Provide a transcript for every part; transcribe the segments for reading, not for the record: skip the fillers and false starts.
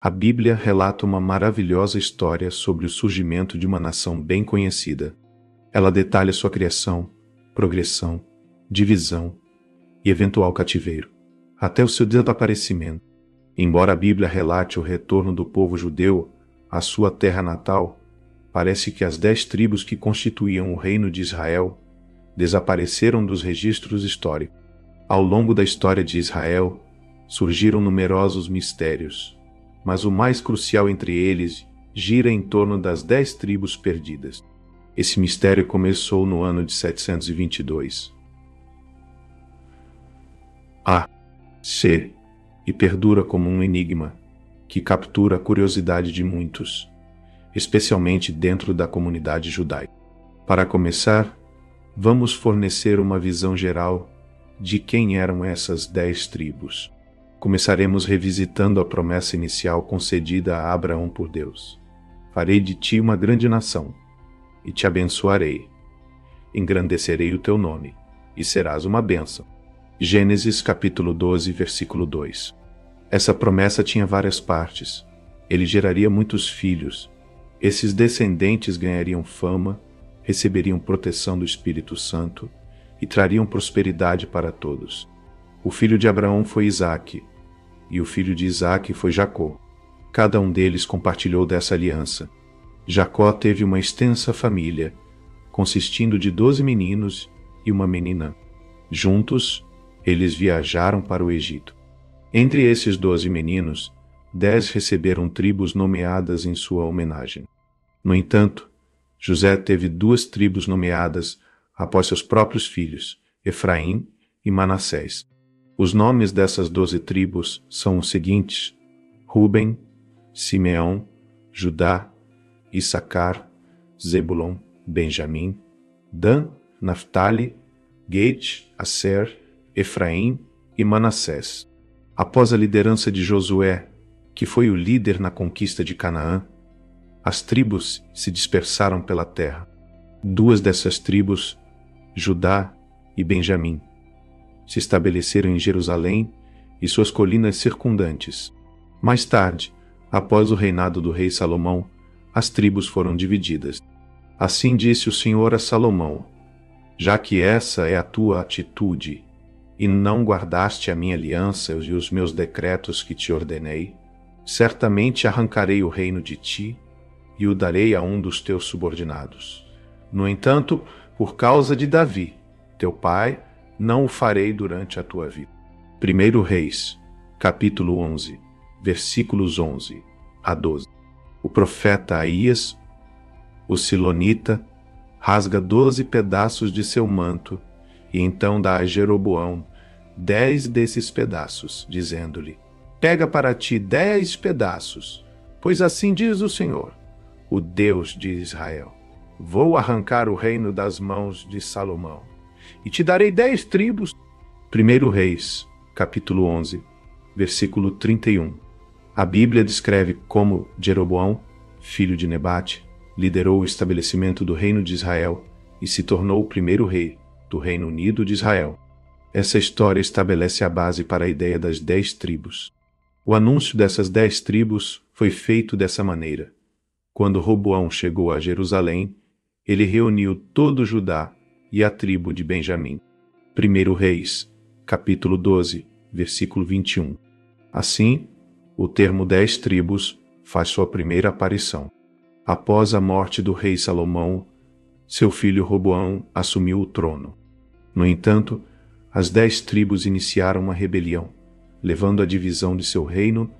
A Bíblia relata uma maravilhosa história sobre o surgimento de uma nação bem conhecida. Ela detalha sua criação, progressão, divisão e eventual cativeiro, até o seu desaparecimento. Embora a Bíblia relate o retorno do povo judeu à sua terra natal, parece que as 10 tribos que constituíam o reino de Israel desapareceram dos registros históricos. Ao longo da história de Israel, surgiram numerosos mistérios, mas o mais crucial entre eles gira em torno das 10 tribos perdidas. Esse mistério começou no ano de 722 A.C. e perdura como um enigma que captura a curiosidade de muitos, especialmente dentro da comunidade judaica. Para começar, vamos fornecer uma visão geral de quem eram essas 10 tribos. Começaremos revisitando a promessa inicial concedida a Abraão por Deus. Farei de ti uma grande nação, e te abençoarei. Engrandecerei o teu nome, e serás uma bênção. Gênesis capítulo 12, versículo 2. Essa promessa tinha várias partes. Ele geraria muitos filhos. Esses descendentes ganhariam fama, receberiam proteção do Espírito Santo e trariam prosperidade para todos. O filho de Abraão foi Isaque, e o filho de Isaque foi Jacó. Cada um deles compartilhou dessa aliança. Jacó teve uma extensa família, consistindo de 12 meninos e uma menina. Juntos, eles viajaram para o Egito. Entre esses 12 meninos, 10 receberam tribos nomeadas em sua homenagem. No entanto, José teve 2 tribos nomeadas após seus próprios filhos, Efraim e Manassés. Os nomes dessas 12 tribos são os seguintes: Ruben, Simeão, Judá, Issacar, Zebulon, Benjamim, Dan, Naftali, Gade, Aser, Efraim e Manassés. Após a liderança de Josué, que foi o líder na conquista de Canaã, as tribos se dispersaram pela terra. 2 dessas tribos, Judá e Benjamim, se estabeleceram em Jerusalém e suas colinas circundantes. Mais tarde, após o reinado do rei Salomão, as tribos foram divididas. Assim disse o Senhor a Salomão: já que essa é a tua atitude, e não guardaste a minha aliança e os meus decretos que te ordenei, certamente arrancarei o reino de ti e o darei a um dos teus subordinados. No entanto, por causa de Davi, teu pai, não o farei durante a tua vida. 1 Reis, capítulo 11, versículos 11 a 12. O profeta Aías, o silonita, rasga 12 pedaços de seu manto e então dá a Jeroboão 10 desses pedaços, dizendo-lhe: pega para ti 10 pedaços, pois assim diz o Senhor, o Deus de Israel: vou arrancar o reino das mãos de Salomão, e te darei 10 tribos. 1 Reis, capítulo 11, versículo 31. A Bíblia descreve como Jeroboão, filho de Nebate, liderou o estabelecimento do reino de Israel e se tornou o primeiro rei do Reino Unido de Israel. Essa história estabelece a base para a ideia das 10 tribos. O anúncio dessas 10 tribos foi feito dessa maneira. Quando Roboão chegou a Jerusalém, ele reuniu todo Judá e a tribo de Benjamim. 1 Reis, capítulo 12, versículo 21. Assim, o termo 10 tribos faz sua primeira aparição. Após a morte do rei Salomão, seu filho Roboão assumiu o trono. No entanto, as 10 tribos iniciaram uma rebelião, levando à divisão de seu reino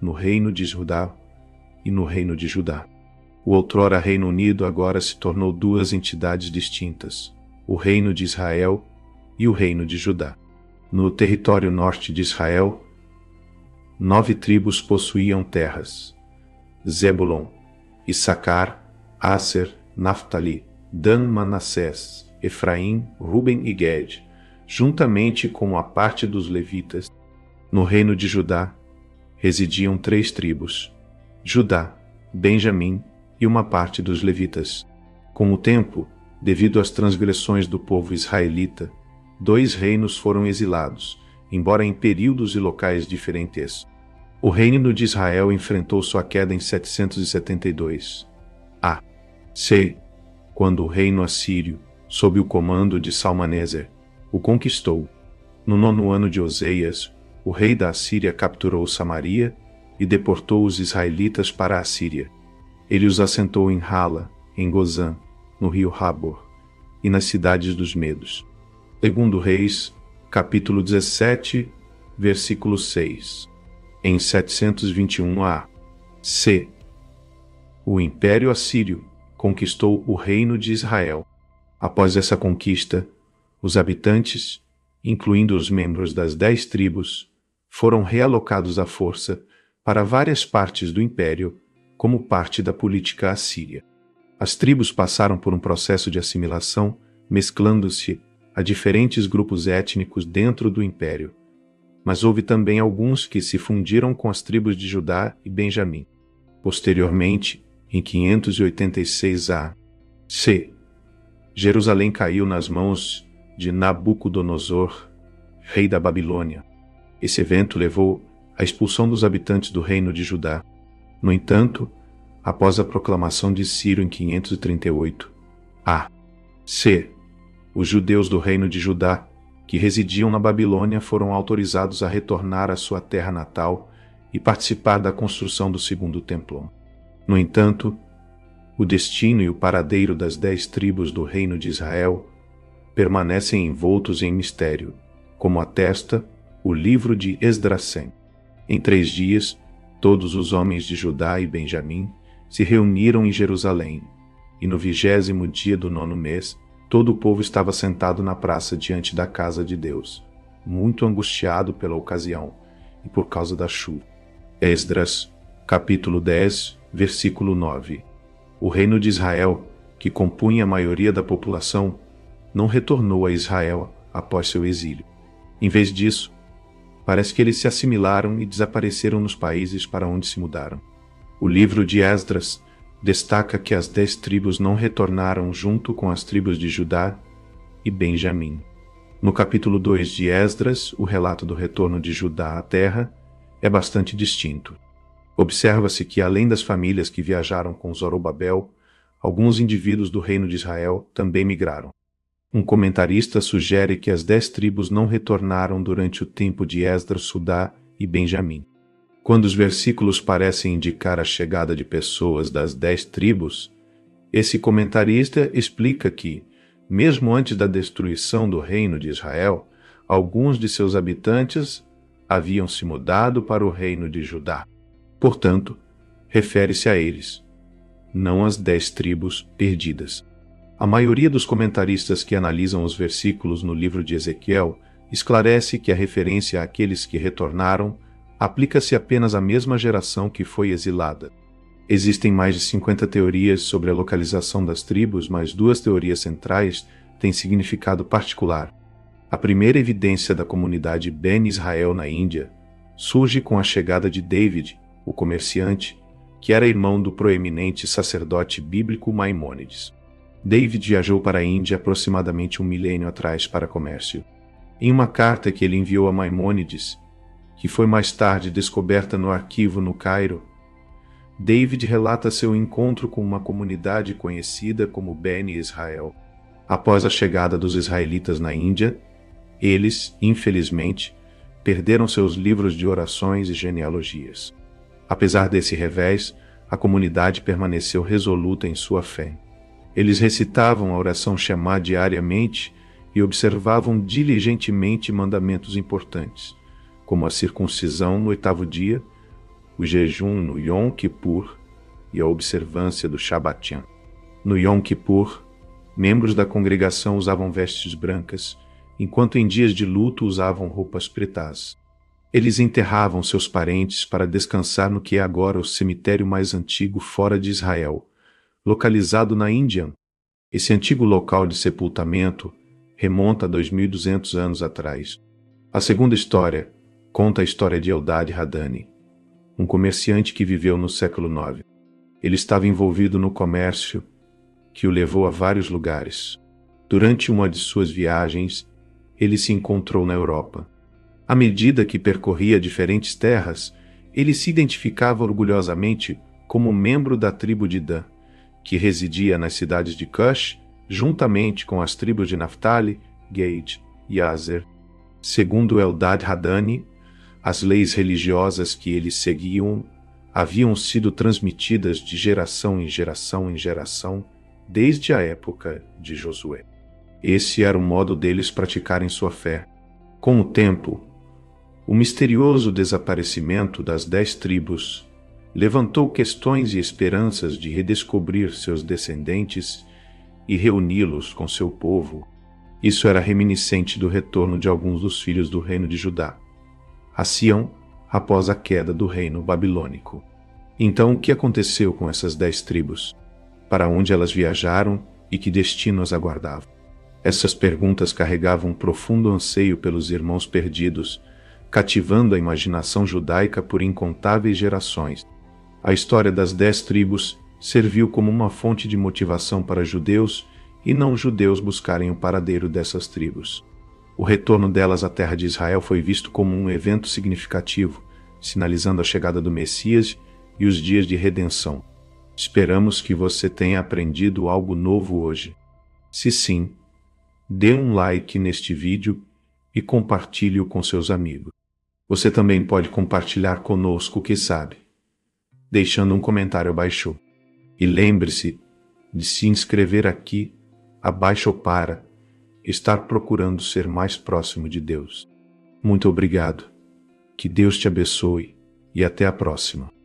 no reino de Judá e no reino de Judá. O outrora Reino Unido agora se tornou 2 entidades distintas, o reino de Israel e o reino de Judá. No território norte de Israel, 9 tribos possuíam terras: Zebulon, Issacar, Aser, Naftali, Dan, Manassés, Efraim, Ruben e Gade, juntamente com a parte dos levitas. No reino de Judá, residiam 3 tribos: Judá, Benjamim e uma parte dos levitas. Com o tempo, devido às transgressões do povo israelita, 2 reinos foram exilados, embora em períodos e locais diferentes. O reino de Israel enfrentou sua queda em 772 A.C., quando o reino assírio, sob o comando de Salmaneser, o conquistou. No 9º ano de Oseias, o rei da Assíria capturou Samaria e deportou os israelitas para a Assíria. Ele os assentou em Hala, em Gozã, no rio Habor, e nas cidades dos Medos. Segundo Reis, capítulo 17, versículo 6. Em 721 A.C., o Império Assírio conquistou o reino de Israel. Após essa conquista, os habitantes, incluindo os membros das 10 tribos, foram realocados à força para várias partes do império, como parte da política assíria. As tribos passaram por um processo de assimilação, mesclando-se a diferentes grupos étnicos dentro do império, mas houve também alguns que se fundiram com as tribos de Judá e Benjamim. Posteriormente, em 586 A.C., Jerusalém caiu nas mãos de Nabucodonosor, rei da Babilônia. Esse evento levou à expulsão dos habitantes do reino de Judá. No entanto, após a proclamação de Ciro em 538 A.C., os judeus do reino de Judá, que residiam na Babilônia, foram autorizados a retornar à sua terra natal e participar da construção do segundo templo. No entanto, o destino e o paradeiro das 10 tribos do reino de Israel permanecem envoltos em mistério, como atesta o livro de Esdracém. Em 3 dias, todos os homens de Judá e Benjamim se reuniram em Jerusalém, e no 20º dia do 9º mês, todo o povo estava sentado na praça diante da casa de Deus, muito angustiado pela ocasião e por causa da chuva. Esdras, capítulo 10, versículo 9. O reino de Israel, que compunha a maioria da população, não retornou a Israel após seu exílio. Em vez disso, parece que eles se assimilaram e desapareceram nos países para onde se mudaram. O livro de Esdras destaca que as 10 tribos não retornaram junto com as tribos de Judá e Benjamim. No capítulo 2 de Esdras, o relato do retorno de Judá à terra é bastante distinto. Observa-se que, além das famílias que viajaram com Zorobabel, alguns indivíduos do reino de Israel também migraram. Um comentarista sugere que as 10 tribos não retornaram durante o tempo de Esdras, Judá e Benjamim. Quando os versículos parecem indicar a chegada de pessoas das 10 tribos, esse comentarista explica que, mesmo antes da destruição do reino de Israel, alguns de seus habitantes haviam se mudado para o reino de Judá. Portanto, refere-se a eles, não às 10 tribos perdidas. A maioria dos comentaristas que analisam os versículos no livro de Ezequiel esclarece que a referência àqueles que retornaram aplica-se apenas à mesma geração que foi exilada. Existem mais de 50 teorias sobre a localização das tribos, mas 2 teorias centrais têm significado particular. A primeira evidência da comunidade Ben Israel na Índia surge com a chegada de David, o comerciante, que era irmão do proeminente sacerdote bíblico Maimônides. David viajou para a Índia aproximadamente 1 milênio atrás para comércio. Em uma carta que ele enviou a Maimônides, que foi mais tarde descoberta no arquivo no Cairo, David relata seu encontro com uma comunidade conhecida como Bene Israel. Após a chegada dos israelitas na Índia, eles, infelizmente, perderam seus livros de orações e genealogias. Apesar desse revés, a comunidade permaneceu resoluta em sua fé. Eles recitavam a oração Shema diariamente e observavam diligentemente mandamentos importantes, como a circuncisão no 8º dia, o jejum no Yom Kippur e a observância do Shabbat. No Yom Kippur, membros da congregação usavam vestes brancas, enquanto em dias de luto usavam roupas pretas. Eles enterravam seus parentes para descansar no que é agora o cemitério mais antigo fora de Israel, localizado na Índia. Esse antigo local de sepultamento remonta a 2.200 anos atrás. A segunda história conta a história de Eldad Hadani, um comerciante que viveu no século IX. Ele estava envolvido no comércio que o levou a vários lugares. Durante uma de suas viagens, ele se encontrou na Europa. À medida que percorria diferentes terras, Ele se identificava orgulhosamente como membro da tribo de Dan, que residia nas cidades de Cush, juntamente com as tribos de Naphtali, Gade e Aser. Segundo Eldad Hadani, as leis religiosas que eles seguiam haviam sido transmitidas de geração em geração, desde a época de Josué. Esse era o modo deles praticarem sua fé. Com o tempo, o misterioso desaparecimento das 10 tribos levantou questões e esperanças de redescobrir seus descendentes e reuni-los com seu povo. Isso era reminiscente do retorno de alguns dos filhos do reino de Judá a Sião após a queda do reino babilônico. Então, o que aconteceu com essas 10 tribos? Para onde elas viajaram e que destino as aguardava? Essas perguntas carregavam um profundo anseio pelos irmãos perdidos, cativando a imaginação judaica por incontáveis gerações. A história das 10 tribos serviu como uma fonte de motivação para judeus e não-judeus buscarem o paradeiro dessas tribos. O retorno delas à terra de Israel foi visto como um evento significativo, sinalizando a chegada do Messias e os dias de redenção. Esperamos que você tenha aprendido algo novo hoje. Se sim, dê um like neste vídeo e compartilhe-o com seus amigos. Você também pode compartilhar conosco o que sabe, deixando um comentário abaixo. E lembre-se de se inscrever aqui abaixo para estar procurando ser mais próximo de Deus. Muito obrigado. Que Deus te abençoe e até a próxima.